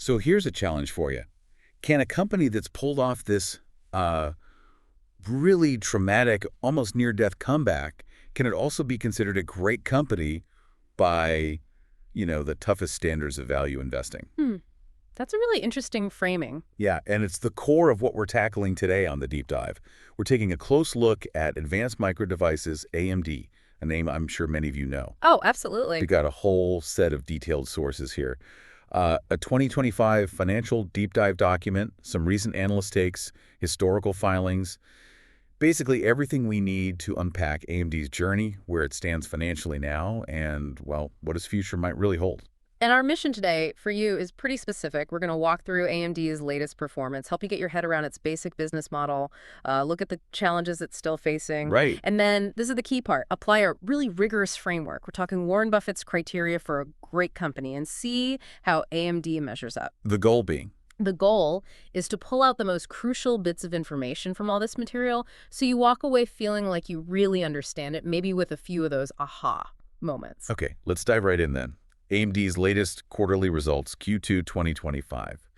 So here's a challenge for you. Can a company that's pulled off this uh, really traumatic, almost near-death comeback, can it also be considered a great company by, the toughest standards of value investing? Hmm. That's a really interesting framing. Yeah, and it's the core of what we're tackling today on the deep dive. We're taking a close look at Advanced Micro Devices, AMD, a name I'm sure many of you know. Oh, We absolutely. got a whole set of detailed sources here. A 2025 financial deep dive document, some recent analyst takes, historical filings, basically everything we need to unpack AMD's journey, where it stands financially now, and, well, what its future might really hold. And our mission today for you is pretty specific. We're going to walk through AMD's latest performance, help you get your head around its basic business model, look at the challenges it's still facing. Right. And then this is the key part, apply a really rigorous framework. We're talking Warren Buffett's criteria for a great company and see how AMD measures up. The goal being. The goal is to pull out the most crucial bits of information from all this material so you walk away feeling like you really understand it, maybe with a few of those aha moments. Okay, let's dive right in then. AMD's latest quarterly results, Q2 2025.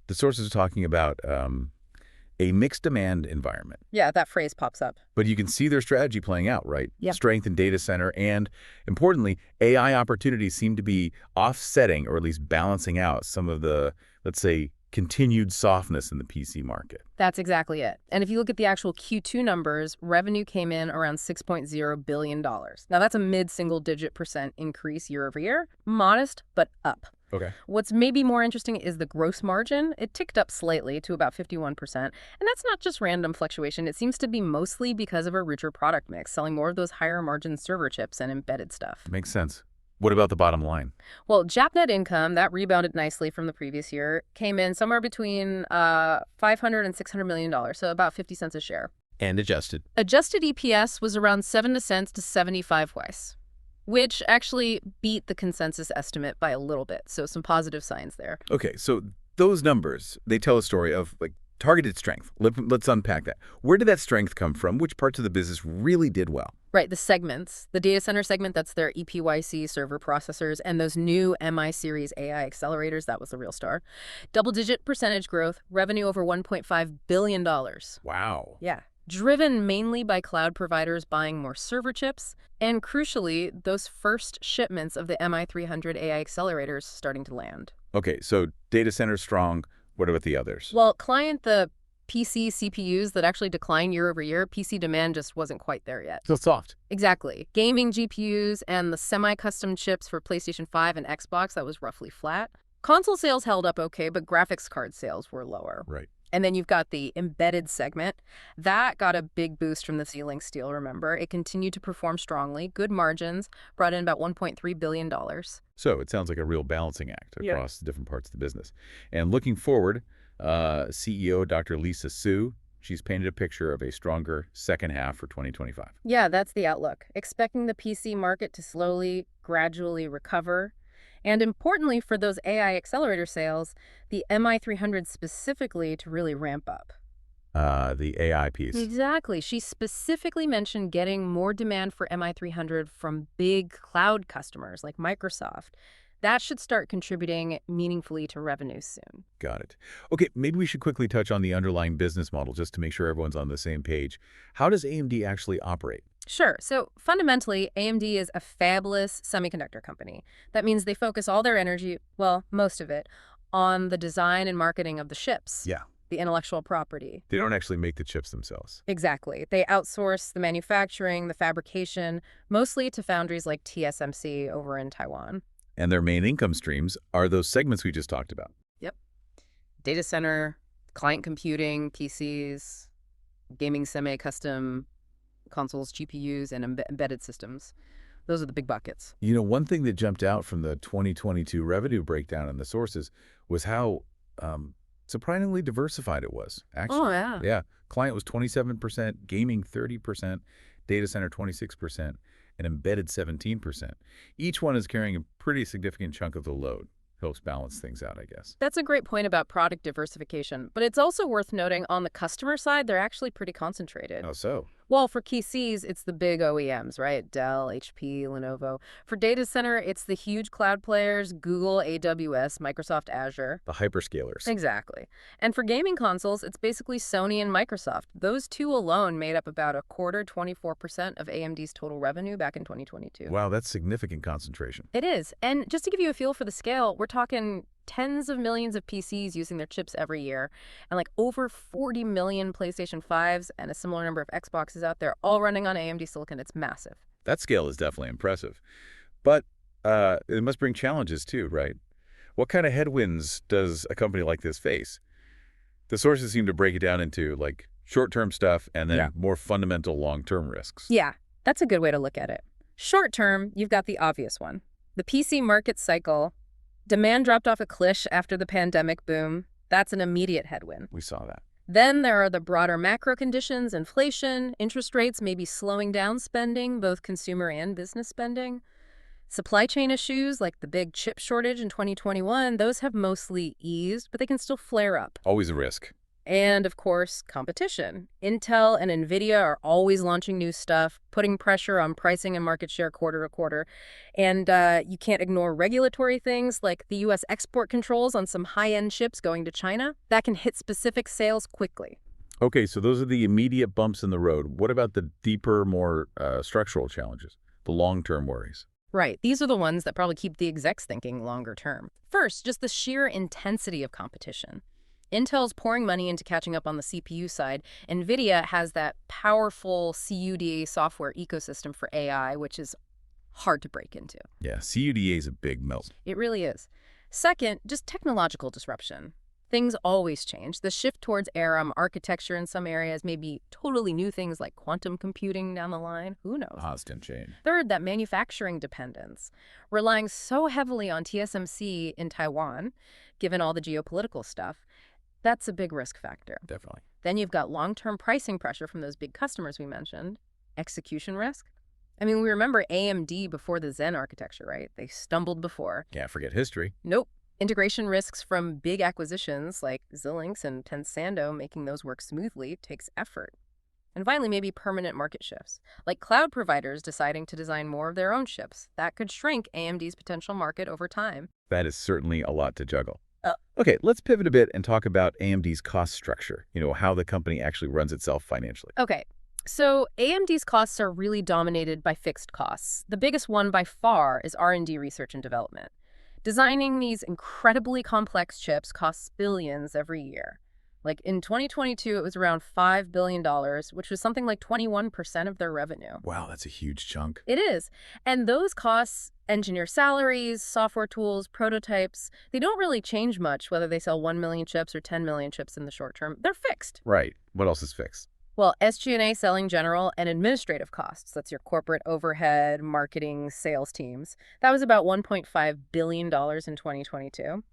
The sources are talking about a mixed demand environment. Yeah, that phrase pops up. But you can see their strategy playing out, right? Yeah. Strength in data center and, importantly, AI opportunities seem to be offsetting or at least balancing out some of the, let's say, continued softness in the PC market. That's exactly it. And if you look at the actual Q2 numbers, revenue came in around $6.0 billion. Now, that's a mid-single-digit % increase year over year. Modest, but up. Okay. What's maybe more interesting is the gross margin. It ticked up slightly to about 51%. And that's not just random fluctuation. It seems to be mostly because of a richer product mix, selling more of those higher margin server chips and embedded stuff. Makes sense. What about the bottom line? Well, GAAP net income, that rebounded nicely from the previous year, came in somewhere between $500 and $600 million, so about 50 cents a share. And adjusted. Adjusted EPS was around 70 cents to 75 weiss, which actually beat the consensus estimate by a little bit, so some positive signs there. Okay, so those numbers, they tell a story of targeted strength. Let's unpack that. Where did that strength come from? Which parts of the business really did well? Right, the segments. The data center segment, that's their EPYC server processors, and those new MI series AI accelerators, that was the real star. Double-digit percentage growth, revenue over $1.5 billion. Wow. Yeah. Driven mainly by cloud providers buying more server chips, and crucially, those first shipments of the MI300 AI accelerators starting to land. Okay, so data center strong. What about the others? Well, the PC CPUs that actually declined year over year, PC demand just wasn't quite there yet. Still soft. Exactly. Gaming GPUs and the semi-custom chips for PlayStation 5 and Xbox, that was roughly flat. Console sales held up okay, but graphics card sales were lower. Right. And then you've got the embedded segment. That got a big boost from the ceiling steel, remember. It continued to perform strongly. Good margins, brought in about $1.3 billion. So it sounds like a real balancing act across the different parts of the business. And looking forward, CEO Dr. Lisa Su, she's painted a picture of a stronger second half for 2025. Yeah, that's the outlook. Expecting the PC market to slowly, gradually recover. And importantly for those AI accelerator sales, the MI300 specifically to really ramp up. The AI piece. Exactly. She specifically mentioned getting more demand for MI300 from big cloud customers like Microsoft. That should start contributing meaningfully to revenue soon. Got it. Okay, maybe we should quickly touch on the underlying business model just to make sure everyone's on the same page. How does AMD actually operate? Sure. So fundamentally, AMD is a fabless semiconductor company. That means they focus all their energy, well, most of it, on the design and marketing of the chips. Yeah. The intellectual property. They don't actually make the chips themselves. Exactly. They outsource the manufacturing, the fabrication, mostly to foundries like TSMC over in Taiwan. And their main income streams are those segments we just talked about. Yep. Data center, client computing, PCs, gaming semi-custom consoles, GPUs, and embedded systems. Those are the big buckets. One thing that jumped out from the 2022 revenue breakdown in the sources was how surprisingly diversified it was, actually. Oh, yeah. Yeah. Client was 27%, gaming 30%, data center 26%, and embedded 17%. Each one is carrying a pretty significant chunk of the load. Helps balance things out, I guess. That's a great point about product diversification, but it's also worth noting on the customer side, they're actually pretty concentrated. Oh, so? Well, for PCs, it's the big OEMs, right? Dell, HP, Lenovo. For data center, it's the huge cloud players, Google, AWS, Microsoft Azure. The hyperscalers. Exactly. And for gaming consoles, it's basically Sony and Microsoft. Those two alone made up about a quarter, 24% of AMD's total revenue back in 2022. Wow, that's significant concentration. It is. And just to give you a feel for the scale, we're talking tens of millions of PCs using their chips every year, and like over 40 million PlayStation 5s and a similar number of Xboxes out there, all running on AMD silicon. It's massive. That scale is definitely impressive. But it must bring challenges too, right? What kind of headwinds does a company like this face? The sources seem to break it down into like short-term stuff and then more fundamental long-term risks. Yeah, that's a good way to look at it. Short term, you've got the obvious one. The PC market cycle. Demand dropped off a cliff after the pandemic boom. That's an immediate headwind. We saw that. Then there are the broader macro conditions, inflation, interest rates maybe slowing down spending, both consumer and business spending. Supply chain issues like the big chip shortage in 2021, those have mostly eased, but they can still flare up. Always a risk. And, of course, competition. Intel and NVIDIA are always launching new stuff, putting pressure on pricing and market share quarter to quarter. And you can't ignore regulatory things like the U.S. export controls on some high-end chips going to China. That can hit specific sales quickly. Okay, so those are the immediate bumps in the road. What about the deeper, more structural challenges, the long-term worries? Right. These are the ones that probably keep the execs thinking longer term. First, just the sheer intensity of competition. Intel's pouring money into catching up on the CPU side. NVIDIA has that powerful CUDA software ecosystem for AI, which is hard to break into. Yeah, CUDA is a big melt. It really is. Second, just technological disruption. Things always change. The shift towards ARM architecture in some areas, maybe totally new things like quantum computing down the line. Who knows? Constant change. Third, that manufacturing dependence. Relying so heavily on TSMC in Taiwan, given all the geopolitical stuff, that's a big risk factor. Definitely. Then you've got long-term pricing pressure from those big customers we mentioned. Execution risk. I mean, we remember AMD before the Zen architecture, right? They stumbled before. Can't forget history. Nope. Integration risks from big acquisitions like Xilinx and Tensando, making those work smoothly, takes effort. And finally, maybe permanent market shifts, like cloud providers deciding to design more of their own chips. That could shrink AMD's potential market over time. That is certainly a lot to juggle. Okay, let's pivot a bit and talk about AMD's cost structure, how the company actually runs itself financially. Okay, so AMD's costs are really dominated by fixed costs. The biggest one by far is R&D research and development. Designing these incredibly complex chips costs billions every year. Like in 2022, it was around $5 billion, which was something like 21% of their revenue. Wow, that's a huge chunk. It is. And those costs, engineer salaries, software tools, prototypes, they don't really change much whether they sell 1 million chips or 10 million chips in the short term. They're fixed. Right. What else is fixed? Well, SG&A, selling general, and administrative costs. That's your corporate overhead, marketing, sales teams. That was about $1.5 billion in 2022.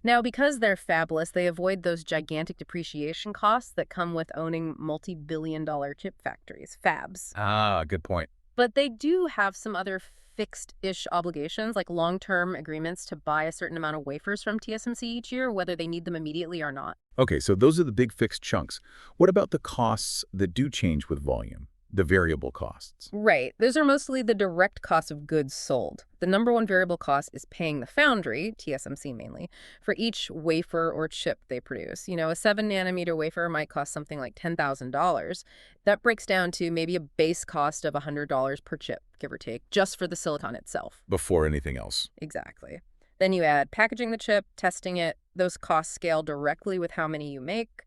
Now, because they're fabless, they avoid those gigantic depreciation costs that come with owning multi-billion-dollar chip factories, fabs. Ah, good point. But they do have some other fixed-ish obligations, like long-term agreements to buy a certain amount of wafers from TSMC each year, whether they need them immediately or not. Okay, so those are the big fixed chunks. What about the costs that do change with volume? The variable costs. Right. Those are mostly the direct cost of goods sold. The number one variable cost is paying the foundry, TSMC mainly, for each wafer or chip they produce. A 7-nanometer wafer might cost something like $10,000. That breaks down to maybe a base cost of $100 per chip, give or take, just for the silicon itself. Before anything else. Exactly. Then you add packaging the chip, testing it. Those costs scale directly with how many you make,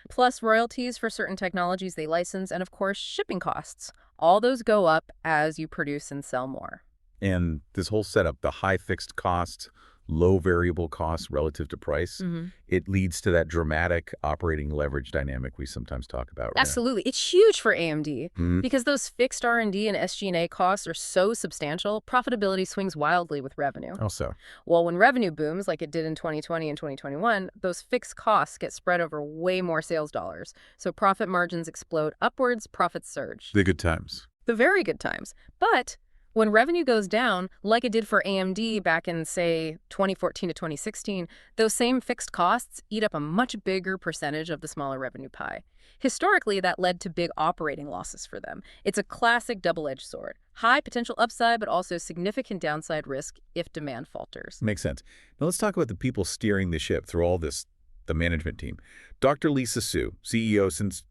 plus royalties for certain technologies they license, and of course, shipping costs. All those go up as you produce and sell more. And this whole setup, the high fixed costs, low variable costs relative to price, it leads to that dramatic operating leverage dynamic we sometimes talk about. Right? Absolutely. It's huge for AMD because those fixed R&D and SG&A costs are so substantial, profitability swings wildly with revenue. Also. Well, when revenue booms, like it did in 2020 and 2021, those fixed costs get spread over way more sales dollars. So profit margins explode upwards, profits surge. The good times. The very good times. But When revenue goes down, like it did for AMD back in, say, 2014 to 2016, those same fixed costs eat up a much bigger percentage of the smaller revenue pie. Historically, that led to big operating losses for them. It's a classic double-edged sword. High potential upside, but also significant downside risk if demand falters. Makes sense. Now let's talk about the people steering the ship through all this, the management team. Dr. Lisa Su, CEO since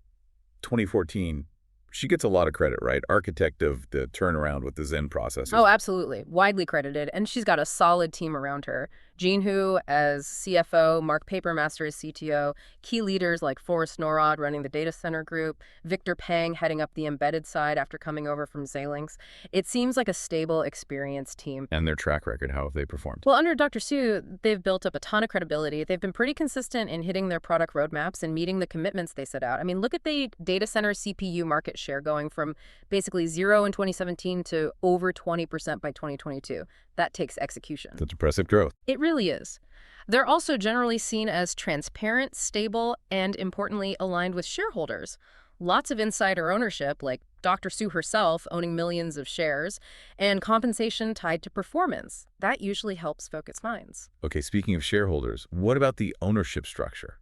2014, she gets a lot of credit, right? Architect of the turnaround with the Zen processors. Oh, absolutely. Widely credited. And she's got a solid team around her. Jean Hu as CFO, Mark Papermaster as CTO, key leaders like Forrest Norrod running the data center group, Victor Peng heading up the embedded side after coming over from Xilinx. It seems like a stable, experienced team. And their track record, how have they performed? Well, under Dr. Su, they've built up a ton of credibility. They've been pretty consistent in hitting their product roadmaps and meeting the commitments they set out. I mean, look at the data center CPU market share going from basically 0 in 2017 to over 20% by 2022. That takes execution. That's impressive growth. It really is. They're also generally seen as transparent, stable, and importantly, aligned with shareholders. Lots of insider ownership, like Dr. Su herself owning millions of shares, and compensation tied to performance. That usually helps focus minds. Okay, speaking of shareholders, what about the ownership structure?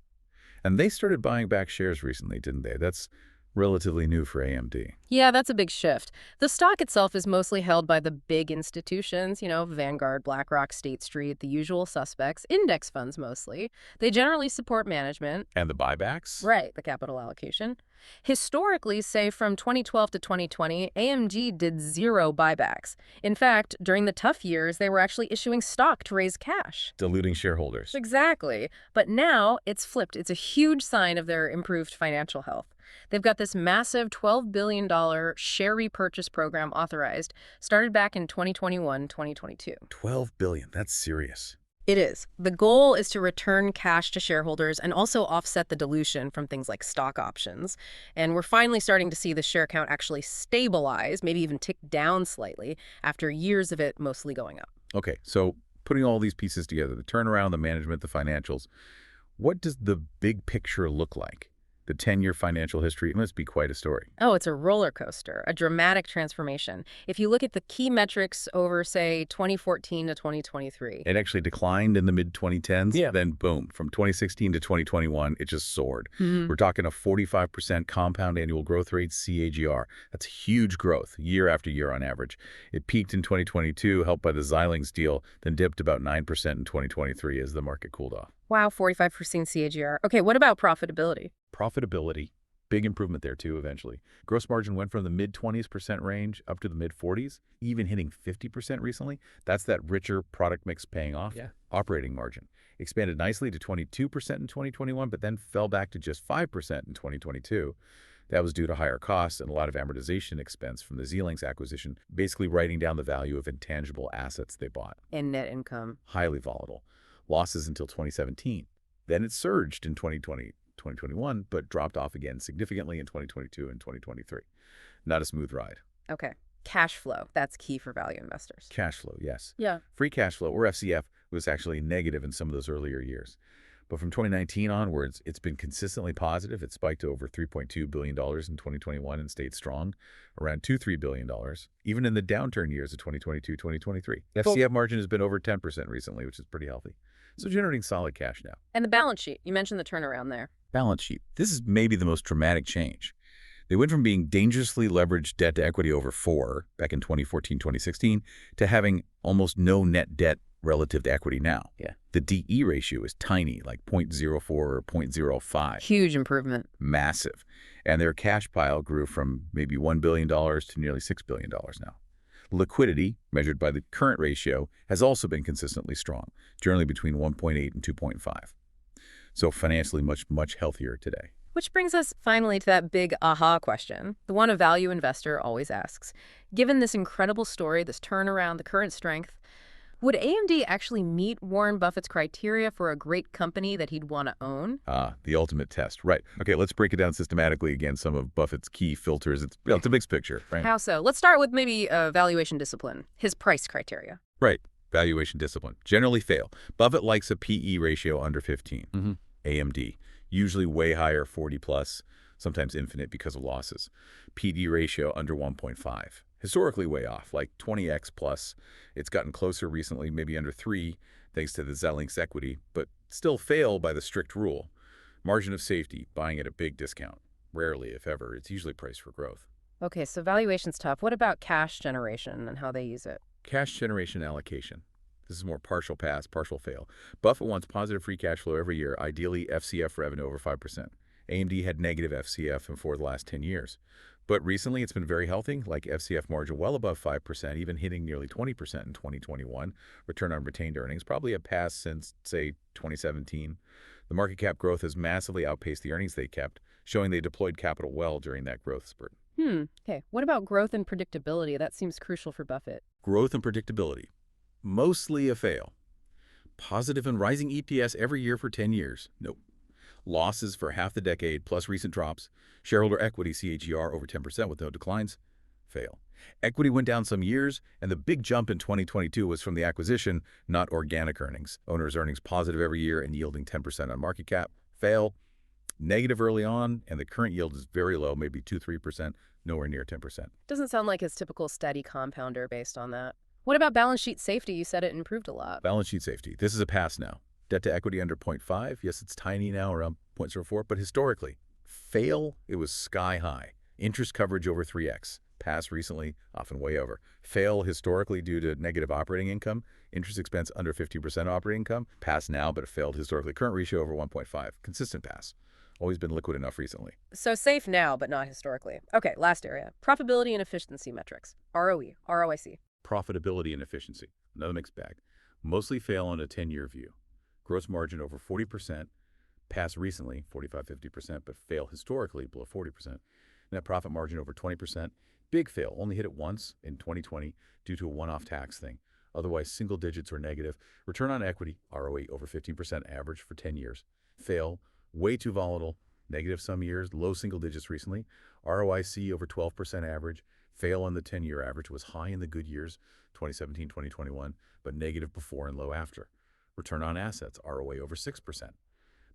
And they started buying back shares recently, didn't they? That's relatively new for AMD. Yeah, that's a big shift. The stock itself is mostly held by the big institutions, Vanguard, BlackRock, State Street, the usual suspects, index funds mostly. They generally support management. And the buybacks? Right, the capital allocation. Historically, say from 2012 to 2020, AMD did 0 buybacks. In fact, during the tough years, they were actually issuing stock to raise cash. Diluting shareholders. Exactly. But now it's flipped. It's a huge sign of their improved financial health. They've got this massive $12 billion share repurchase program authorized, started back in 2021, 2022. $12 billion, that's serious. It is. The goal is to return cash to shareholders and also offset the dilution from things like stock options. And we're finally starting to see the share count actually stabilize, maybe even tick down slightly, after years of it mostly going up. Okay, so putting all these pieces together, the turnaround, the management, the financials, what does the big picture look like? The 10-year financial history, it must be quite a story. Oh, it's a roller coaster, a dramatic transformation. If you look at the key metrics over, say, 2014 to 2023. It actually declined in the mid-2010s. Yeah. Then, boom, from 2016 to 2021, it just soared. We're talking a 45% compound annual growth rate, CAGR. That's huge growth, year after year on average. It peaked in 2022, helped by the Xilinx deal, then dipped about 9% in 2023 as the market cooled off. Wow, 45% CAGR. Okay, what about profitability? Profitability, big improvement there too eventually. Gross margin went from the mid-20s% range up to the mid-40s, even hitting 50% recently. That's that richer product mix paying off. Yeah. Operating margin expanded nicely to 22% in 2021, but then fell back to just 5% in 2022. That was due to higher costs and a lot of amortization expense from the Xilinx acquisition, basically writing down the value of intangible assets they bought. And net income. Highly volatile. Losses until 2017. Then it surged in 2021, but dropped off again significantly in 2022 and 2023. Not a smooth ride. Okay. Cash flow. That's key for value investors. Cash flow, yes. Yeah. Free cash flow, or FCF, was actually negative in some of those earlier years. But from 2019 onwards, it's been consistently positive. It spiked to over $3.2 billion in 2021 and stayed strong, around $2-3 billion, even in the downturn years of 2022, 2023. FCF margin has been over 10% recently, which is pretty healthy. So generating solid cash now. And the balance sheet. You mentioned the turnaround there. Balance sheet. This is maybe the most dramatic change. They went from being dangerously leveraged debt to equity over 4 back in 2014, 2016 to having almost no net debt relative to equity now. Yeah. The DE ratio is tiny, like 0.04 or 0.05. Huge improvement. Massive. And their cash pile grew from maybe $1 billion to nearly $6 billion now. Liquidity, measured by the current ratio, has also been consistently strong, generally between 1.8 and 2.5. So financially much healthier today. Which brings us finally to that big aha question, the one a value investor always asks. Given this incredible story, this turnaround, the current strength, would AMD actually meet Warren Buffett's criteria for a great company that he'd want to own? The ultimate test. Right. Okay, let's break it down systematically again, some of Buffett's key filters. It's a mixed picture, right? How so? Let's start with maybe valuation discipline, his price criteria. Right. Valuation discipline. Generally fail. Buffett likes a PE ratio under 15. AMD. Usually way higher, 40 plus, sometimes infinite because of losses. PD ratio under 1.5. Historically way off, like 20x plus. It's gotten closer recently, maybe under 3, thanks to the Xilinx equity, but still fail by the strict rule. Margin of safety, buying at a big discount. Rarely, if ever. It's usually priced for growth. Okay, so valuation's tough. What about cash generation and how they use it? Cash generation allocation. This is more partial pass, partial fail. Buffett wants positive free cash flow every year, ideally FCF revenue over 5%. AMD had negative FCF for the last 10 years. But recently it's been very healthy, like FCF margin well above 5%, even hitting nearly 20% in 2021. Return on retained earnings, probably a pass since, say, 2017. The market cap growth has massively outpaced the earnings they kept, showing they deployed capital well during that growth spurt. Okay. What about growth and predictability? That seems crucial for Buffett. Growth and predictability. Mostly a fail. Positive and rising EPS every year for 10 years. Nope. Losses for half the decade plus recent drops. Shareholder equity CAGR over 10% with no declines. Fail. Equity went down some years, and the big jump in 2022 was from the acquisition, not organic earnings. Owners' earnings positive every year and yielding 10% on market cap. Fail. Negative early on, and the current yield is very low, maybe 2–3%, nowhere near 10%. Doesn't sound like his typical steady compounder based on that. What about balance sheet safety? You said it improved a lot. Balance sheet safety. This is a pass now. Debt to equity under 0.5. Yes, it's tiny now, around 0.04, but historically, fail, it was sky high. Interest coverage over 3x. Pass recently, often way over. Fail historically due to negative operating income. Interest expense under 50% operating income. Pass now, but it failed historically. Current ratio over 1.5. Consistent pass. Always been liquid enough recently. So safe now, but not historically. Okay, last area. Profitability and efficiency metrics. ROE, ROIC. Profitability and efficiency. Another mixed bag. Mostly fail on a 10-year view. Gross margin over 40%. Pass recently, 45–50%, but fail historically below 40%. Net profit margin over 20%. Big fail. Only hit it once in 2020 due to a one-off tax thing. Otherwise, single digits or negative. Return on equity, ROE over 15% average for 10 years. Fail. Way too volatile, negative some years, low single digits recently. ROIC over 12% average. Fail on the 10-year average was high in the good years, 2017, 2021, but negative before and low after. Return on assets, ROA over 6%.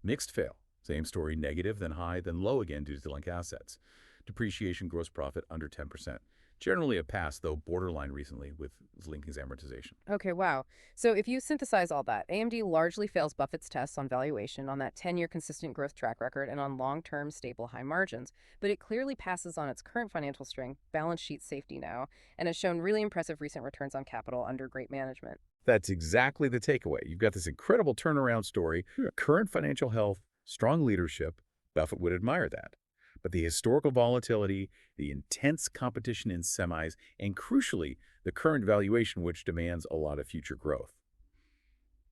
Mixed fail. Same story, negative, then high, then low again due to linked assets. Depreciation, gross profit under 10%. Generally a pass, though borderline recently with Lincoln's amortization. Okay, wow. So if you synthesize all that, AMD largely fails Buffett's tests on valuation, on that 10-year consistent growth track record, and on long-term stable high margins. But it clearly passes on its current financial strength, balance sheet safety now, and has shown really impressive recent returns on capital under great management. That's exactly the takeaway. You've got this incredible turnaround story, current financial health, strong leadership. Buffett would admire that. But the historical volatility, the intense competition in semis, and crucially, the current valuation which demands a lot of future growth.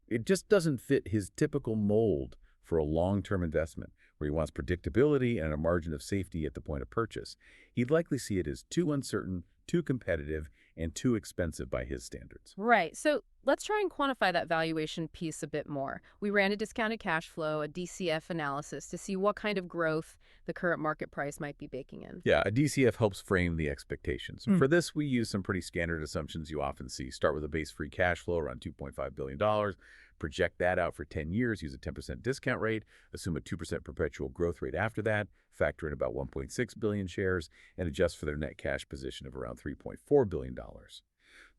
It just doesn't fit his typical mold for a long-term investment, where he wants predictability and a margin of safety at the point of purchase. He'd likely see it as too uncertain, too competitive, and too expensive by his standards. Right. So let's try and quantify that valuation piece a bit more. We ran a discounted cash flow, a DCF analysis to see what kind of growth the current market price might be baking in. Yeah, a DCF helps frame the expectations. For this, we use some pretty standard assumptions you often see. Start with a base free cash flow around $2.5 billion. Project that out for 10 years, use a 10% discount rate, assume a 2% perpetual growth rate after that, factor in about 1.6 billion shares, and adjust for their net cash position of around $3.4 billion.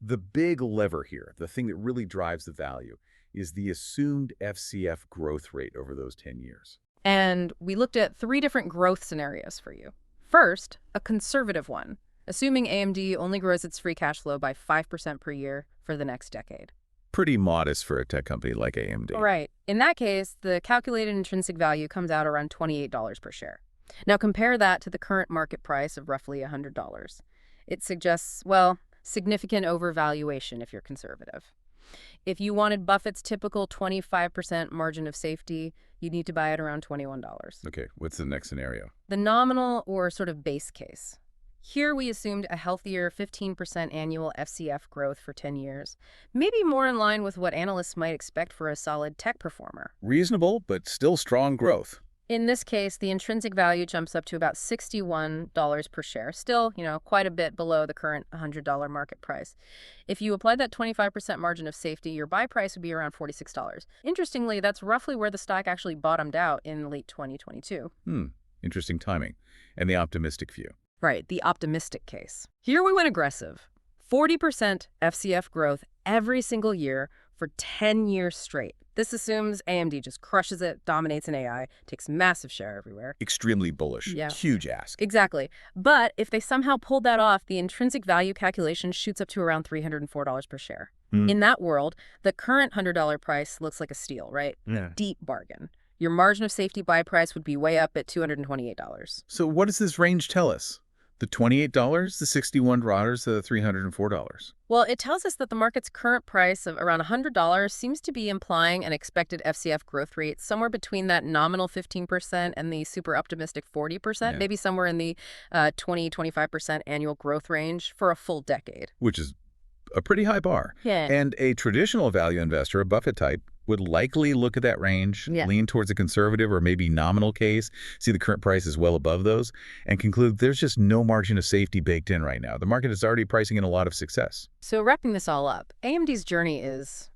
The big lever here, the thing that really drives the value, is the assumed FCF growth rate over those 10 years. And we looked at 3 different growth scenarios for you. First, a conservative one, assuming AMD only grows its free cash flow by 5% per year for the next decade. Pretty modest for a tech company like AMD. Right. In that case, the calculated intrinsic value comes out around $28 per share. Now compare that to the current market price of roughly $100. It suggests, well, significant overvaluation if you're conservative. If you wanted Buffett's typical 25% margin of safety, you'd need to buy it around $21. Okay, what's the next scenario? The nominal or sort of base case. Here we assumed a healthier 15% annual FCF growth for 10 years, maybe more in line with what analysts might expect for a solid tech performer. Reasonable, but still strong growth. In this case, the intrinsic value jumps up to about $61 per share, still, quite a bit below the current $100 market price. If you applied that 25% margin of safety, your buy price would be around $46. Interestingly, that's roughly where the stock actually bottomed out in late 2022. Interesting timing. And the optimistic view. Right, the optimistic case. Here we went aggressive. 40% FCF growth every single year for 10 years straight. This assumes AMD just crushes it, dominates in AI, takes massive share everywhere. Extremely bullish. Yeah. Huge ask. Exactly. But if they somehow pulled that off, the intrinsic value calculation shoots up to around $304 per share. Hmm. In that world, the current $100 price looks like a steal, right? Yeah. Deep bargain. Your margin of safety buy price would be way up at $228. So what does this range tell us? The $28, the $61, the $304? Well, it tells us that the market's current price of around $100 seems to be implying an expected FCF growth rate somewhere between that nominal 15% and the super optimistic 40%, Yeah. maybe somewhere in the 20-25% annual growth range for a full decade. Which is a pretty high bar. Yeah. And a traditional value investor, a Buffett type, would likely look at that range, Yeah. lean towards a conservative or maybe nominal case, see the current price is well above those, and conclude there's just no margin of safety baked in right now. The market is already pricing in a lot of success. So wrapping this all up, AMD's journey is,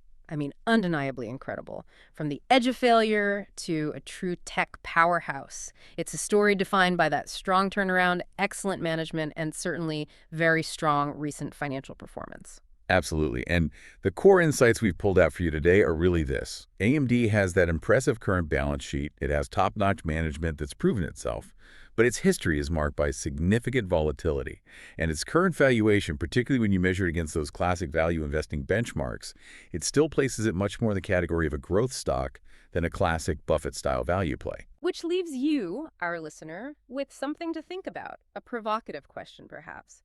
undeniably incredible. From the edge of failure to a true tech powerhouse. It's a story defined by that strong turnaround, excellent management, and certainly very strong recent financial performance. Absolutely. And the core insights we've pulled out for you today are really this. AMD has that impressive current balance sheet. It has top-notch management that's proven itself. But its history is marked by significant volatility. And its current valuation, particularly when you measure it against those classic value investing benchmarks, it still places it much more in the category of a growth stock than a classic Buffett-style value play. Which leaves you, our listener, with something to think about, a provocative question perhaps.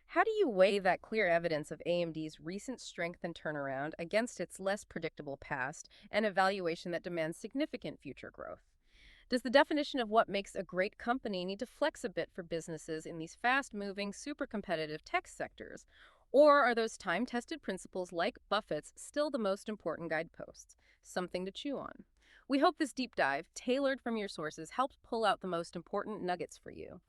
How do you weigh that clear evidence of AMD's recent strength and turnaround against its less predictable past and a valuation that demands significant future growth? Does the definition of what makes a great company need to flex a bit for businesses in these fast-moving, super-competitive tech sectors? Or are those time-tested principles like Buffett's still the most important guideposts? Something to chew on. We hope this deep dive, tailored from your sources, helped pull out the most important nuggets for you.